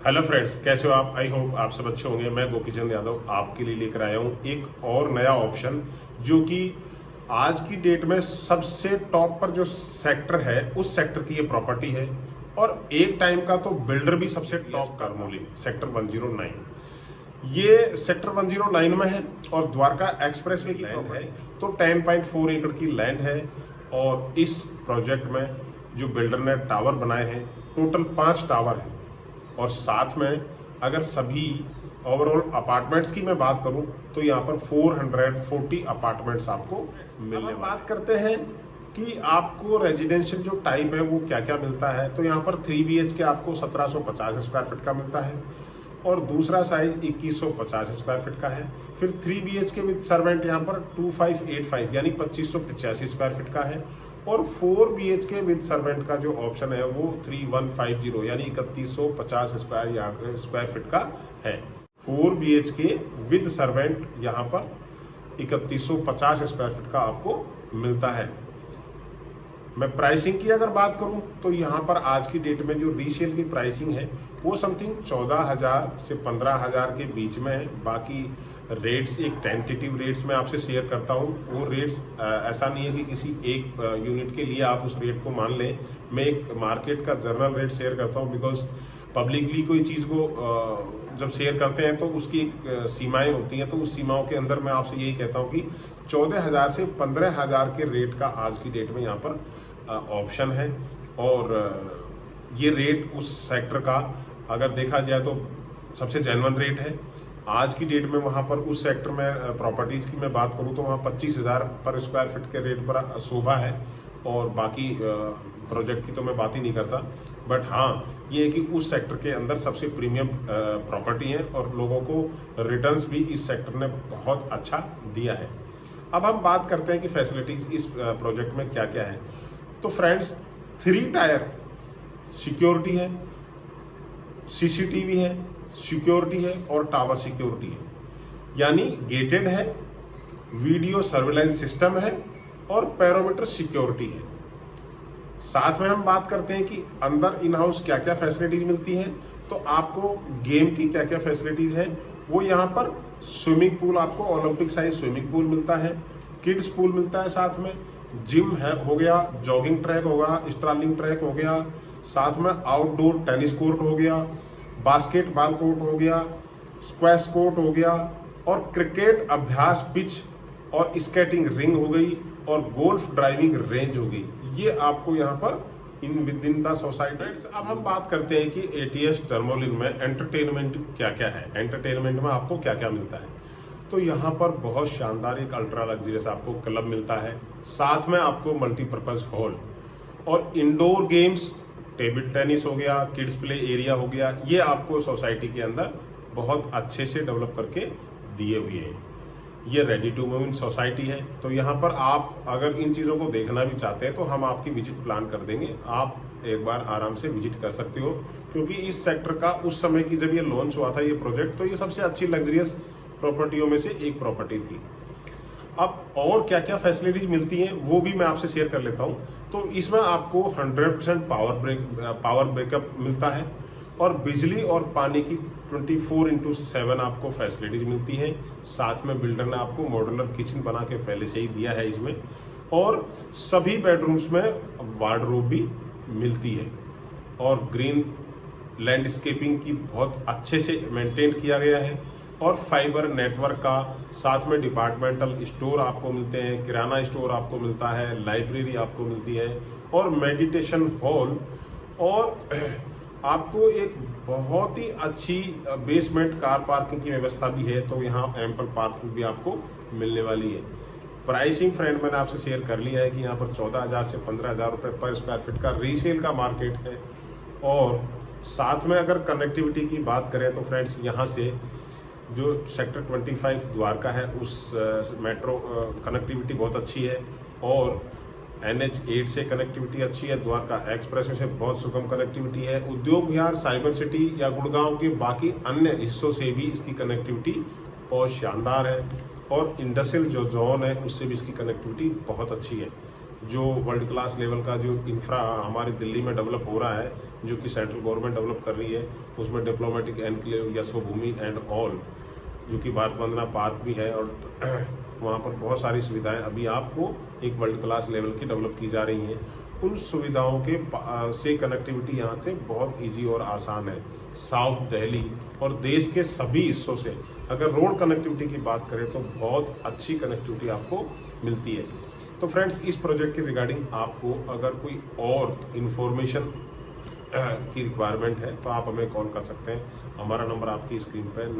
Hello friends, कैसे हो आप? आई होप आप सब अच्छे होंगे। मैं गोपी चंद यादव आपके लिए लेकर आया हूँ एक और नया ऑप्शन, जो कि आज की डेट में सबसे टॉप पर जो सेक्टर है उस सेक्टर की ये प्रॉपर्टी है। और एक टाइम का तो बिल्डर भी सबसे टॉप का मोलिन सेक्टर 109। ये सेक्टर 109 में है और द्वारका एक्सप्रेसवे की लैंड है। तो 10.4 एकड़ की लैंड है और इस प्रोजेक्ट में जो बिल्डर ने टावर बनाए हैं, टोटल 5 टावर हैं। और साथ में अगर सभी ओवरऑल अपार्टमेंट्स की मैं बात करूं तो यहाँ पर 440 अपार्टमेंट्स आपको मिलने। बात करते हैं कि आपको रेजिडेंशियल जो टाइप है वो क्या क्या मिलता है। तो यहाँ पर 3 BHK आपको 1750 स्क्वायर फीट का मिलता है और दूसरा साइज 2150 स्क्वायर फीट का है। फिर 3 BHK विद सर्वेंट यहाँ पर 2585 यानी 2585 स्क्वायर फीट का है। और 4 BHK विद सर्वेंट का जो ऑप्शन है वो 3150 यानी 3150 स्क्वायर फीट का है। 4 BHK विद सर्वेंट यहाँ पर 3150 स्क्वायर फीट का आपको मिलता है। मैं प्राइसिंग की अगर बात करूं तो यहाँ पर आज की डेट में जो रीसेल की प्राइसिंग है वो समथिंग 14,000 से 15,000 के बीच में है। बाकी रेट्स एक टेंटेटिव रेट्स में आपसे शेयर करता हूँ। वो रेट्स ऐसा नहीं है कि किसी एक यूनिट के लिए आप उस रेट को मान लें। मैं एक मार्केट का जनरल रेट शेयर करता हूँ, बिकॉज पब्लिकली कोई चीज़ को जब शेयर करते हैं तो उसकी एक सीमाएं होती हैं। तो उस सीमाओं के अंदर मैं आपसे यही कहता हूँ कि 14,000 से 15,000 के रेट का आज की डेट में यहाँ पर ऑप्शन है। और ये रेट उस सेक्टर का अगर देखा जाए तो सबसे जेन्युइन रेट है आज की डेट में। वहाँ पर उस सेक्टर में प्रॉपर्टीज़ की मैं बात करूँ तो वहाँ 25,000 पर स्क्वायर फीट के रेट पर शोभा है। और बाकी प्रोजेक्ट की तो मैं बात ही नहीं करता। बट हाँ, ये है कि उस सेक्टर के अंदर सबसे प्रीमियम प्रॉपर्टी है और लोगों को रिटर्न्स भी इस सेक्टर ने बहुत अच्छा दिया है। अब हम बात करते हैं कि फैसिलिटीज़ इस प्रोजेक्ट में क्या क्या है। तो फ्रेंड्स, 3 टायर सिक्योरिटी है, CCTV है, सिक्योरिटी है और टावर सिक्योरिटी है। यानी गेटेड है, वीडियो सर्वेलेंस सिस्टम है और पैरामीटर सिक्योरिटी है। साथ में हम बात करते हैं कि अंदर इन हाउस क्या क्या फैसिलिटीज मिलती हैं। तो आपको गेम की क्या क्या फैसिलिटीज है वो यहाँ पर स्विमिंग पूल, आपको ओलंपिक साइज स्विमिंग पूल मिलता है, किड्स पूल मिलता है, साथ में जिम है हो गया, जॉगिंग ट्रैक होगा, स्ट्रॉलिंग ट्रैक हो गया, साथ में आउटडोर टेनिस कोर्ट हो गया, बास्केटबॉल कोर्ट हो गया, स्क्वैश कोर्ट हो गया और क्रिकेट अभ्यास पिच और स्केटिंग रिंग हो गई और गोल्फ ड्राइविंग रेंज हो गई। ये आपको यहाँ पर विद इन द सोसाइटी। अब हम बात करते हैं कि ATS टर्मोलिन में एंटरटेनमेंट क्या क्या है। एंटरटेनमेंट में आपको क्या क्या मिलता है। तो यहाँ पर बहुत शानदार एक अल्ट्रा लग्जरियस आपको क्लब मिलता है, साथ में आपको मल्टीपर्पज हॉल और इंडोर गेम्स, टेबल टेनिस हो गया, किड्स प्ले एरिया हो गया, ये आपको सोसाइटी के अंदर बहुत अच्छे से डेवलप करके दिए हुए हैं। ये ready to move in society है। तो यहाँ पर आप अगर इन चीज़ों को देखना भी चाहते हैं तो हम आपकी विजिट प्लान कर देंगे। आप एक बार आराम से विजिट कर सकते हो, क्योंकि इस सेक्टर का उस समय की जब ये लॉन्च हुआ था ये प्रोजेक्ट, तो ये सबसे अच्छी लग्जरियस प्रॉपर्टियों में से एक प्रॉपर्टी थी। अब और क्या क्या फैसिलिटीज मिलती हैं वो भी मैं आपसे शेयर कर लेता हूं। तो इसमें आपको 100% पावर बैकअप मिलता है और बिजली और पानी की 24/7 आपको फैसिलिटीज मिलती है। साथ में बिल्डर ने आपको मॉड्यूलर किचन बना के पहले से ही दिया है इसमें, और सभी बेडरूम्स में वार्डरोब भी मिलती है और ग्रीन लैंडस्केपिंग की बहुत अच्छे से मेंटेन किया गया है। और फाइबर नेटवर्क का, साथ में डिपार्टमेंटल स्टोर आपको मिलते हैं, किराना स्टोर आपको मिलता है, लाइब्रेरी आपको मिलती है और मेडिटेशन हॉल, और आपको एक बहुत ही अच्छी बेसमेंट कार पार्किंग की व्यवस्था भी है। तो यहाँ एम्पल पार्किंग भी आपको मिलने वाली है। प्राइसिंग फ्रेंड मैंने आपसे शेयर कर लिया है कि यहाँ पर 14,000 से 15,000 रुपये पर स्क्वायर फीट का रीसेल का मार्केट है। और साथ में अगर कनेक्टिविटी की बात करें तो फ्रेंड्स, यहाँ से जो सेक्टर 25 द्वारका है उस मेट्रो कनेक्टिविटी बहुत अच्छी है और NH8 से कनेक्टिविटी अच्छी है, द्वारका एक्सप्रेस से बहुत सुगम कनेक्टिविटी है। उद्योग विहार, साइबर सिटी या गुड़गांव के बाकी अन्य हिस्सों से भी इसकी कनेक्टिविटी बहुत शानदार है और इंडस्ट्रियल जो जोन है उससे भी इसकी कनेक्टिविटी बहुत अच्छी है। जो वर्ल्ड क्लास लेवल का जो इंफ्रा हमारे दिल्ली में डेवलप हो रहा है, जो कि सेंट्रल गवर्नमेंट डेवलप कर रही है, उसमें diplomatic enclave Yashobhoomi and all, जो कि भारत वंदना पार्क भी है, और वहाँ पर बहुत सारी सुविधाएं अभी आपको एक वर्ल्ड क्लास लेवल की डेवलप की जा रही हैं। उन सुविधाओं के से कनेक्टिविटी यहाँ से बहुत इजी और आसान है। साउथ दिल्ली और देश के सभी हिस्सों से अगर रोड कनेक्टिविटी की बात करें तो बहुत अच्छी कनेक्टिविटी आपको मिलती है। तो फ्रेंड्स, इस प्रोजेक्ट के रिगार्डिंग आपको अगर कोई और इन्फॉर्मेशन की रिक्वायरमेंट है तो आप हमें कॉल कर सकते हैं। हमारा नंबर आपकी स्क्रीन पर